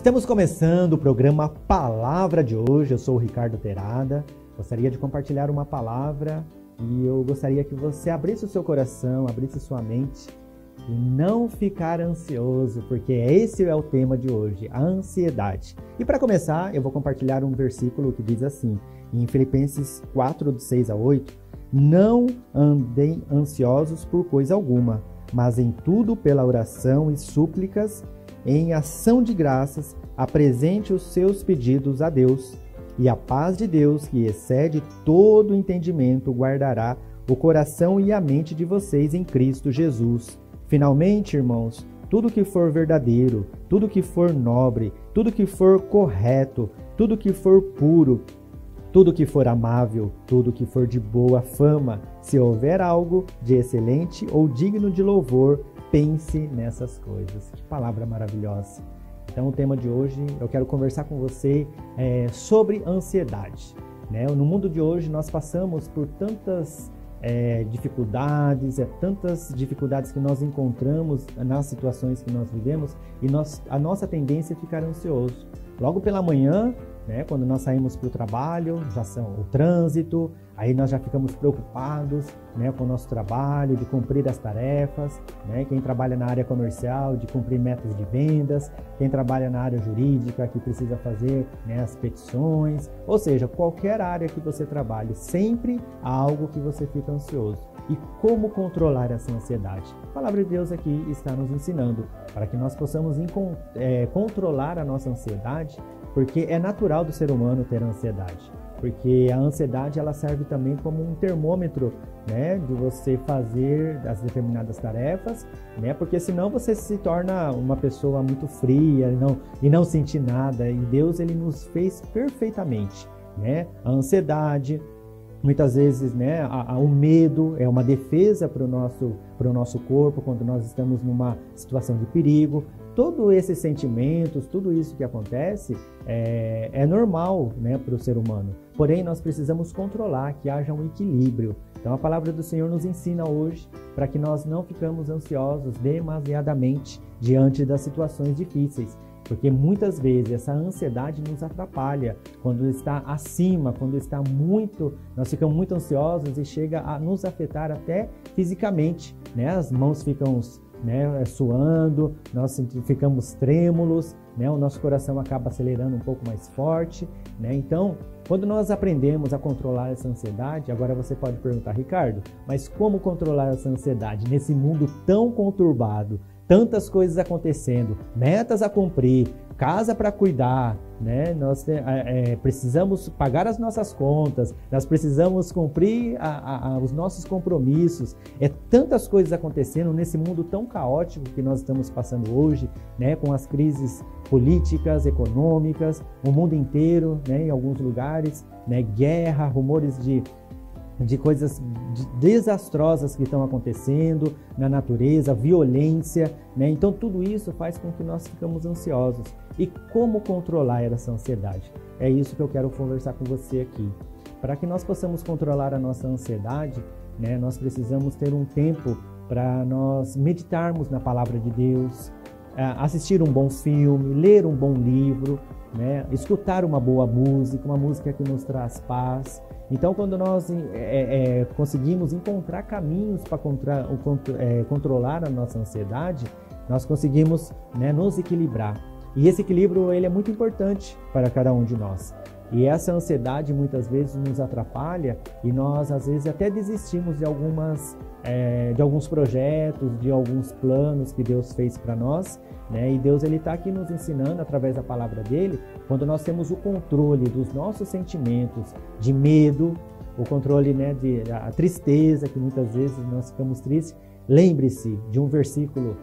Estamos começando o programa Palavra de hoje. Eu sou o Ricardo Terada. Gostaria de compartilhar uma palavra e eu gostaria que você abrisse o seu coração, abrisse sua mente e não ficar ansioso, porque esse é o tema de hoje, a ansiedade. E para começar, eu vou compartilhar um versículo que diz assim, em Filipenses 4, de 6 a 8, não andem ansiosos por coisa alguma, mas em tudo pela oração e súplicas, em ação de graças, apresente os seus pedidos a Deus, e a paz de Deus, que excede todo entendimento, guardará o coração e a mente de vocês em Cristo Jesus. Finalmente, irmãos, tudo que for verdadeiro, tudo que for nobre, tudo que for correto, tudo que for puro, tudo que for amável, tudo que for de boa fama, se houver algo de excelente ou digno de louvor, pense nessas coisas. Que palavra maravilhosa! Então, o tema de hoje, eu quero conversar com você sobre ansiedade. Né? No mundo de hoje, nós passamos por tantas tantas dificuldades que nós encontramos nas situações que nós vivemos e a nossa tendência é ficar ansioso. Logo pela manhã, né, quando nós saímos para o trabalho, já são o trânsito, aí nós já ficamos preocupados, né, com o nosso trabalho, de cumprir as tarefas, né, quem trabalha na área comercial, de cumprir metas de vendas, quem trabalha na área jurídica, que precisa fazer, né, as petições, ou seja, qualquer área que você trabalhe, sempre há algo que você fica ansioso. E como controlar essa ansiedade? A palavra de Deus aqui está nos ensinando para que nós possamos controlar a nossa ansiedade, porque é natural do ser humano ter ansiedade. Porque a ansiedade ela serve também como um termômetro, né, de você fazer as determinadas tarefas, né, porque senão você se torna uma pessoa muito fria e não sentir nada. E Deus ele nos fez perfeitamente, né? A ansiedade, muitas vezes, né, o medo é uma defesa para o nosso corpo quando nós estamos numa situação de perigo. Todos esses sentimentos, tudo isso que acontece é normal, né, para o ser humano. Porém, nós precisamos controlar, que haja um equilíbrio. Então, a palavra do Senhor nos ensina hoje para que nós não ficamos ansiosos demasiadamente diante das situações difíceis. Porque muitas vezes essa ansiedade nos atrapalha, quando está acima, quando está nós ficamos muito ansiosos e chega a nos afetar até fisicamente, né? As mãos ficam, né, suando, nós ficamos trêmulos, né? O nosso coração acaba acelerando um pouco mais forte, né? Então, quando nós aprendemos a controlar essa ansiedade, agora você pode perguntar, Ricardo, mas como controlar essa ansiedade nesse mundo tão conturbado? Tantas coisas acontecendo, metas a cumprir, casa para cuidar, né? Nós precisamos pagar as nossas contas, nós precisamos cumprir os nossos compromissos. Tantas coisas acontecendo nesse mundo tão caótico que nós estamos passando hoje, né? Com as crises políticas, econômicas, o mundo inteiro, né? Em alguns lugares, né? Guerra, rumores de coisas desastrosas que estão acontecendo na natureza, violência, né? Então tudo isso faz com que nós ficamos ansiosos. E como controlar essa ansiedade? É isso que eu quero conversar com você aqui. Para que nós possamos controlar a nossa ansiedade, né, nós precisamos ter um tempo para nós meditarmos na palavra de Deus, assistir um bom filme, ler um bom livro, né, escutar uma boa música, uma música que nos traz paz. Então, quando nós conseguimos encontrar caminhos para controlar a nossa ansiedade, nós conseguimos, né, nos equilibrar. E esse equilíbrio ele é muito importante para cada um de nós. E essa ansiedade muitas vezes nos atrapalha e nós às vezes até desistimos de alguns projetos, de alguns planos que Deus fez para nós, né? E Deus ele está aqui nos ensinando através da palavra dele, quando nós temos o controle dos nossos sentimentos de medo, o controle, né, a tristeza, que muitas vezes nós ficamos tristes. Lembre-se de um versículo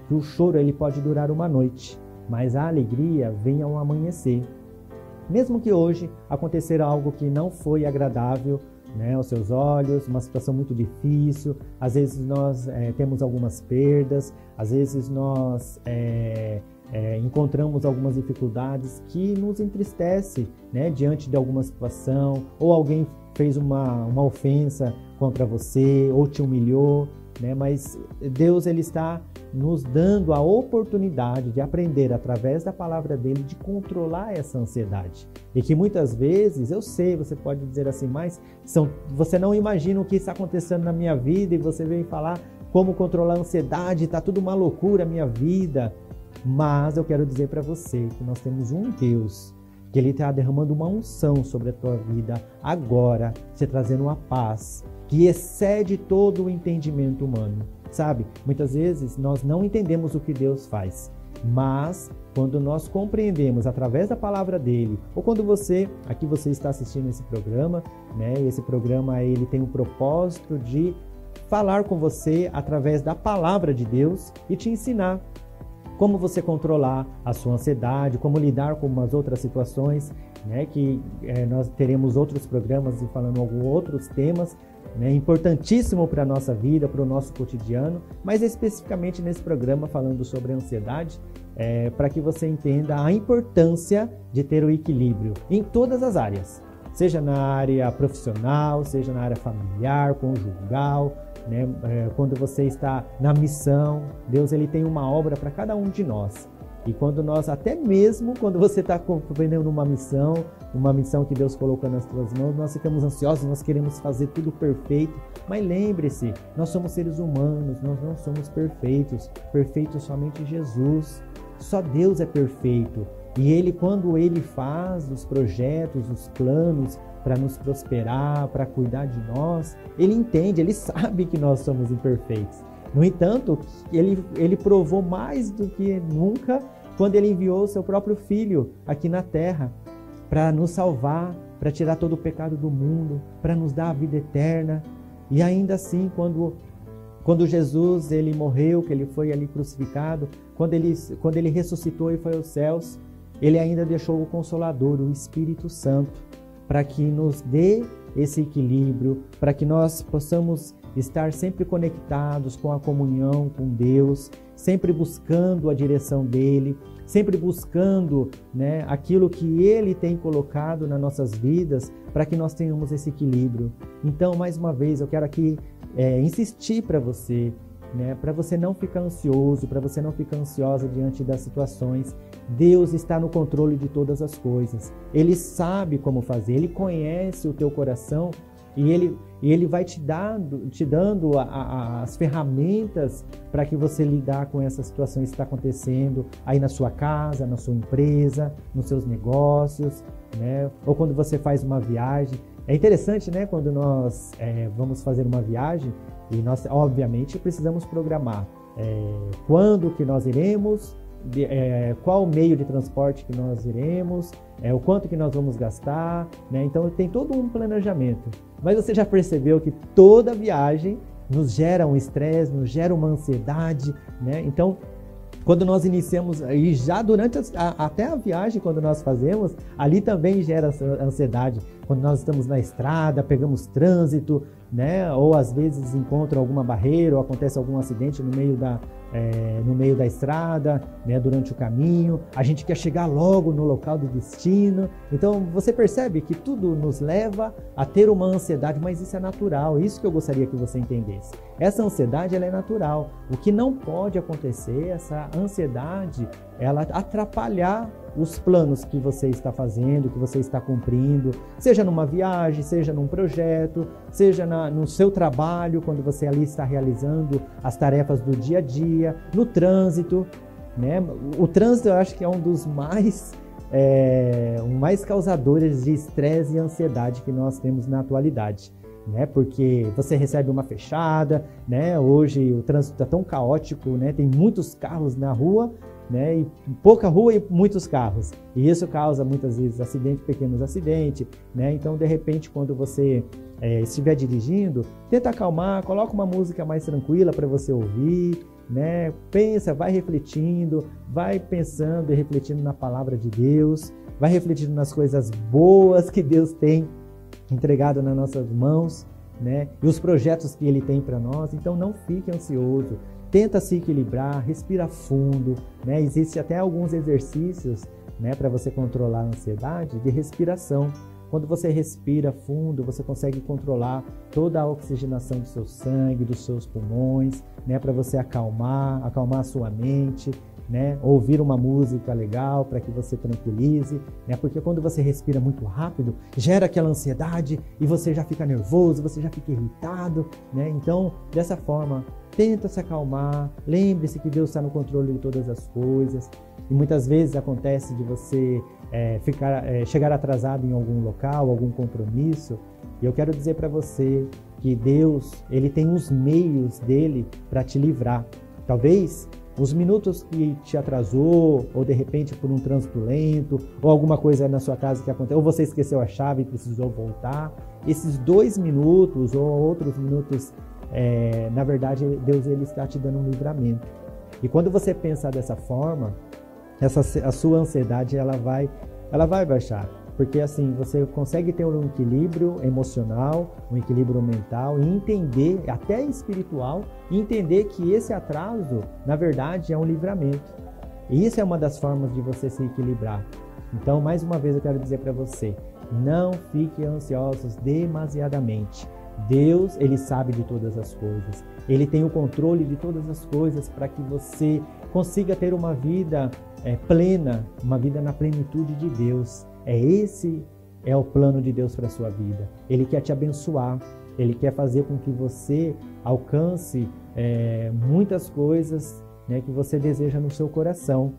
que o choro ele pode durar uma noite, mas a alegria vem ao amanhecer. Mesmo que hoje acontecer algo que não foi agradável, né, aos seus olhos, uma situação muito difícil, às vezes nós temos algumas perdas, às vezes nós encontramos algumas dificuldades que nos entristece, né, diante de alguma situação, ou alguém fez uma ofensa contra você, ou te humilhou, né? Mas Deus ele está nos dando a oportunidade de aprender através da palavra dele de controlar essa ansiedade. E que muitas vezes, eu sei, você pode dizer assim, mas você não imagina o que está acontecendo na minha vida e você vem falar como controlar a ansiedade, está tudo uma loucura a minha vida. Mas eu quero dizer para você que nós temos um Deus que ele está derramando uma unção sobre a tua vida agora, te trazendo uma paz que excede todo o entendimento humano. Sabe, muitas vezes nós não entendemos o que Deus faz, mas quando nós compreendemos através da palavra dele, ou quando você está assistindo esse programa, né? Esse programa ele tem o propósito de falar com você através da palavra de Deus e te ensinar como você controlar a sua ansiedade, como lidar com umas outras situações, né? Nós teremos outros programas falando alguns outros temas, né, importantíssimo para a nossa vida, para o nosso cotidiano, mas especificamente nesse programa falando sobre a ansiedade, para que você entenda a importância de ter o equilíbrio em todas as áreas, seja na área profissional, seja na área familiar, conjugal, né, quando você está na missão, Deus ele tem uma obra para cada um de nós. E quando nós, até mesmo quando você está compreendendo uma missão que Deus colocou nas tuas mãos, nós ficamos ansiosos, nós queremos fazer tudo perfeito. Mas lembre-se, nós somos seres humanos, nós não somos perfeitos. Perfeito somente Jesus. Só Deus é perfeito. E Ele, quando Ele faz os projetos, os planos para nos prosperar, para cuidar de nós, Ele entende, Ele sabe que nós somos imperfeitos. No entanto, ele provou mais do que nunca quando ele enviou o seu próprio Filho aqui na terra para nos salvar, para tirar todo o pecado do mundo, para nos dar a vida eterna. E ainda assim, quando Jesus ele morreu, que ele foi ali crucificado, quando ele ressuscitou e foi aos céus, ele ainda deixou o Consolador, o Espírito Santo, para que nos dê esse equilíbrio, para que nós possamos estar sempre conectados com a comunhão com Deus, sempre buscando a direção dele, sempre buscando, né, aquilo que ele tem colocado nas nossas vidas para que nós tenhamos esse equilíbrio. Então, mais uma vez, eu quero aqui insistir para você, né, para você não ficar ansioso, para você não ficar ansiosa diante das situações. Deus está no controle de todas as coisas. Ele sabe como fazer, ele conhece o teu coração e ele vai te dando as ferramentas para que você lidar com essas situações que está acontecendo aí na sua casa, na sua empresa, nos seus negócios, né? Ou quando você faz uma viagem. É interessante, né? Quando nós vamos fazer uma viagem e nós, obviamente, precisamos programar quando que nós iremos, qual meio de transporte que nós iremos, o quanto que nós vamos gastar, né? Então tem todo um planejamento. Mas você já percebeu que toda viagem nos gera um estresse, nos gera uma ansiedade, né? Então, quando nós iniciamos, e já durante até a viagem, quando nós fazemos, ali também gera ansiedade. Quando nós estamos na estrada, pegamos trânsito, né? Ou às vezes encontra alguma barreira, ou acontece algum acidente no meio da estrada, né? Durante o caminho, a gente quer chegar logo no local do destino. Então você percebe que tudo nos leva a ter uma ansiedade, mas isso é natural, isso que eu gostaria que você entendesse. Essa ansiedade ela é natural. O que não pode acontecer, essa ansiedade, ela atrapalhar os planos que você está fazendo, que você está cumprindo, seja numa viagem, seja num projeto, seja no seu trabalho, quando você ali está realizando as tarefas do dia a dia, no trânsito, né? O trânsito eu acho que é um dos mais causadores de estresse e ansiedade que nós temos na atualidade, né? Porque você recebe uma fechada, né? Hoje o trânsito está tão caótico, né? Tem muitos carros na rua, né? E pouca rua e muitos carros. E isso causa muitas vezes acidentes, pequenos acidentes, né? Então, de repente, quando você estiver dirigindo, tenta acalmar, coloca uma música mais tranquila para você ouvir, né? Pensa, vai refletindo, vai pensando e refletindo na palavra de Deus, vai refletindo nas coisas boas que Deus tem entregado nas nossas mãos, né? E os projetos que Ele tem para nós. Então, não fique ansioso. Tenta se equilibrar, respira fundo, né? Existem até alguns exercícios, né, para você controlar a ansiedade de respiração. Quando você respira fundo, você consegue controlar toda a oxigenação do seu sangue, dos seus pulmões, né, para você acalmar a sua mente, né, ouvir uma música legal para que você tranquilize, né, porque quando você respira muito rápido, gera aquela ansiedade e você já fica nervoso, você já fica irritado, né? Então, dessa forma, tenta se acalmar, lembre-se que Deus está no controle de todas as coisas. E muitas vezes acontece de você chegar atrasado em algum local, algum compromisso. E eu quero dizer para você que Deus, Ele tem os meios dele para te livrar. Talvez os minutos que te atrasou, ou de repente por um trânsito lento, ou alguma coisa na sua casa que aconteceu, ou você esqueceu a chave e precisou voltar. Esses 2 minutos ou outros minutos, na verdade, Deus ele está te dando um livramento. E quando você pensar dessa forma, a sua ansiedade ela vai baixar, porque assim você consegue ter um equilíbrio emocional, um equilíbrio mental e entender, até espiritual, e entender que esse atraso, na verdade, é um livramento. E isso é uma das formas de você se equilibrar. Então, mais uma vez eu quero dizer para você, não fique ansiosos demasiadamente. Deus, Ele sabe de todas as coisas. Ele tem o controle de todas as coisas para que você consiga ter uma vida plena, uma vida na plenitude de Deus. Esse é o plano de Deus para a sua vida. Ele quer te abençoar. Ele quer fazer com que você alcance muitas coisas, né, que você deseja no seu coração.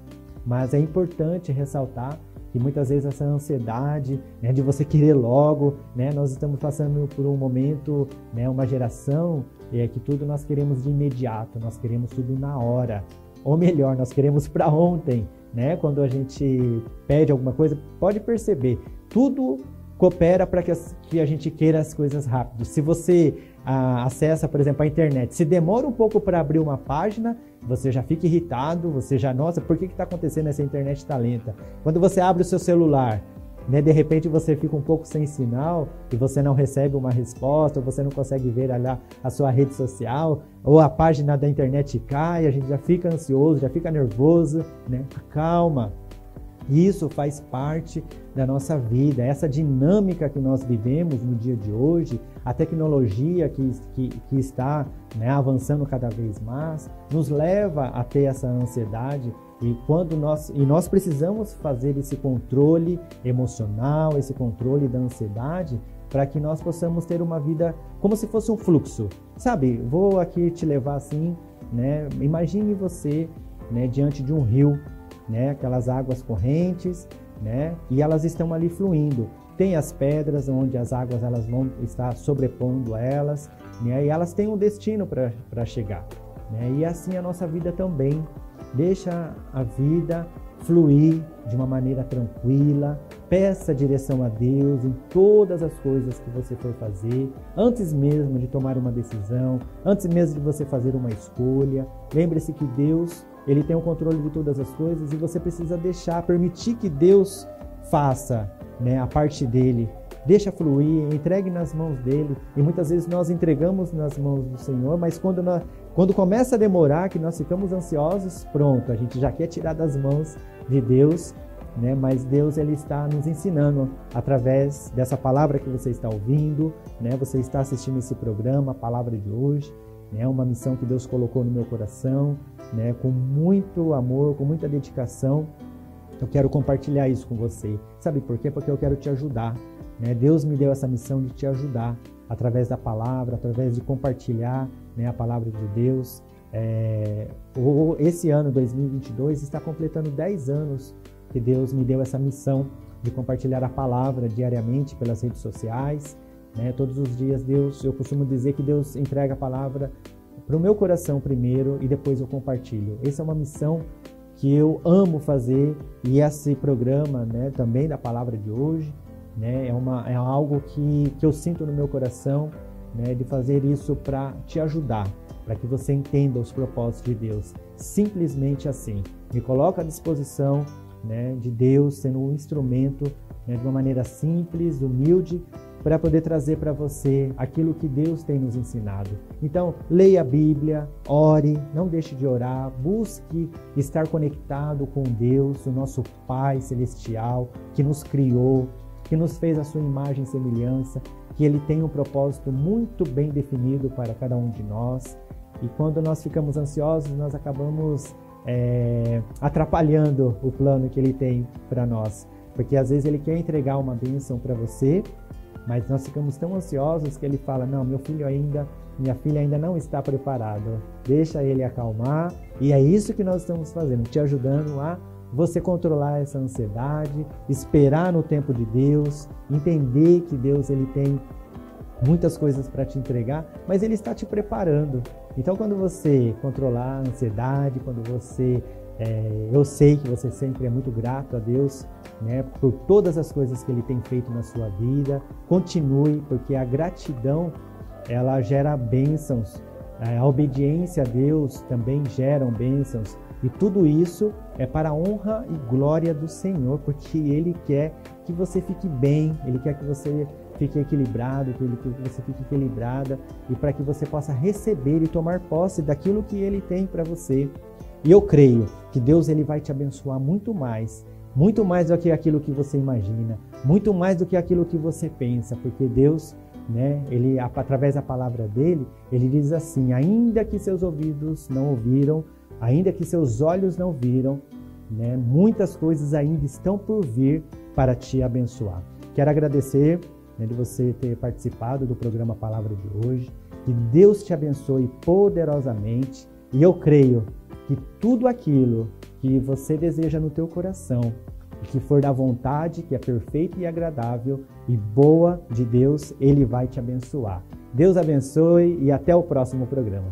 Mas é importante ressaltar que muitas vezes essa ansiedade, né, de você querer logo, né, nós estamos passando por um momento, né, uma geração que tudo nós queremos de imediato, nós queremos tudo na hora. Ou melhor, nós queremos para ontem, né? Quando a gente pede alguma coisa, pode perceber, tudo coopera para que a gente queira as coisas rápido. Se você acessa, por exemplo, a internet, se demora um pouco para abrir uma página, você já fica irritado, você já, nossa, por que está acontecendo? Essa internet está lenta. Quando você abre o seu celular, né, de repente você fica um pouco sem sinal e você não recebe uma resposta, ou você não consegue ver lá a sua rede social, ou a página da internet cai, a gente já fica ansioso, já fica nervoso, né? Calma. Isso faz parte da nossa vida, essa dinâmica que nós vivemos no dia de hoje, a tecnologia que está, né, avançando cada vez mais, nos leva a ter essa ansiedade e nós precisamos fazer esse controle emocional, esse controle da ansiedade, para que nós possamos ter uma vida como se fosse um fluxo. Sabe, vou aqui te levar assim, né? Imagine você, né, diante de um rio, né, aquelas águas correntes, né, e elas estão ali fluindo. Tem as pedras onde as águas elas vão estar sobrepondo elas, né, e elas têm um destino para chegar, né, e assim a nossa vida também. Deixa a vida fluir de uma maneira tranquila, peça direção a Deus em todas as coisas que você for fazer, antes mesmo de tomar uma decisão, antes mesmo de você fazer uma escolha. Lembre-se que Deus, Ele tem o controle de todas as coisas e você precisa permitir que Deus faça, né, a parte dele. Deixa fluir, entregue nas mãos dele. E muitas vezes nós entregamos nas mãos do Senhor, mas quando começa a demorar, que nós ficamos ansiosos, pronto, a gente já quer tirar das mãos de Deus, né? Mas Deus ele está nos ensinando através dessa palavra que você está ouvindo, né? Você está assistindo esse programa, a palavra de hoje, né? Uma missão que Deus colocou no meu coração, né? Com muito amor, com muita dedicação. Eu quero compartilhar isso com você. Sabe por quê? Porque eu quero te ajudar, né? Deus me deu essa missão de te ajudar através da palavra, através de compartilhar, né, a palavra de Deus. Esse ano, 2022, está completando 10 anos que Deus me deu essa missão de compartilhar a palavra diariamente pelas redes sociais, né? Todos os dias eu costumo dizer que Deus entrega a palavra para o meu coração primeiro e depois eu compartilho. Essa é uma missão que eu amo fazer e esse programa, né, também da palavra de hoje, né, é algo que eu sinto no meu coração, né, de fazer isso para te ajudar, para que você entenda os propósitos de Deus. Simplesmente assim. Me coloco à disposição, né, de Deus, sendo um instrumento, né, de uma maneira simples, humilde, para poder trazer para você aquilo que Deus tem nos ensinado. Então, leia a Bíblia, ore, não deixe de orar, busque estar conectado com Deus, o nosso Pai Celestial, que nos criou, que nos fez a sua imagem e semelhança, que Ele tem um propósito muito bem definido para cada um de nós. E quando nós ficamos ansiosos, nós acabamos atrapalhando o plano que Ele tem para nós. Porque às vezes Ele quer entregar uma bênção para você, mas nós ficamos tão ansiosos que Ele fala, não, minha filha ainda não está preparada. Deixa Ele acalmar. E é isso que nós estamos fazendo, te ajudando a você controlar essa ansiedade, esperar no tempo de Deus, entender que Deus Ele tem muitas coisas para te entregar, mas Ele está te preparando. Então, quando você controlar a ansiedade, quando você... eu sei que você sempre é muito grato a Deus, né, por todas as coisas que Ele tem feito na sua vida. Continue, porque a gratidão, ela gera bênçãos. A obediência a Deus também geram bênçãos. E tudo isso é para a honra e glória do Senhor, porque Ele quer que você fique bem, Ele quer que você fique equilibrado, que você fique equilibrada, e para que você possa receber e tomar posse daquilo que Ele tem para você. E eu creio que Deus Ele vai te abençoar muito mais do que aquilo que você imagina, muito mais do que aquilo que você pensa, porque Deus, né, Ele, através da palavra dEle, Ele diz assim, ainda que seus ouvidos não ouviram, ainda que seus olhos não viram, né, muitas coisas ainda estão por vir para te abençoar. Quero agradecer, né, de você ter participado do programa Palavra de hoje. Que Deus te abençoe poderosamente. E eu creio que tudo aquilo que você deseja no teu coração, que for da vontade, que é perfeita e agradável e boa de Deus, Ele vai te abençoar. Deus abençoe e até o próximo programa.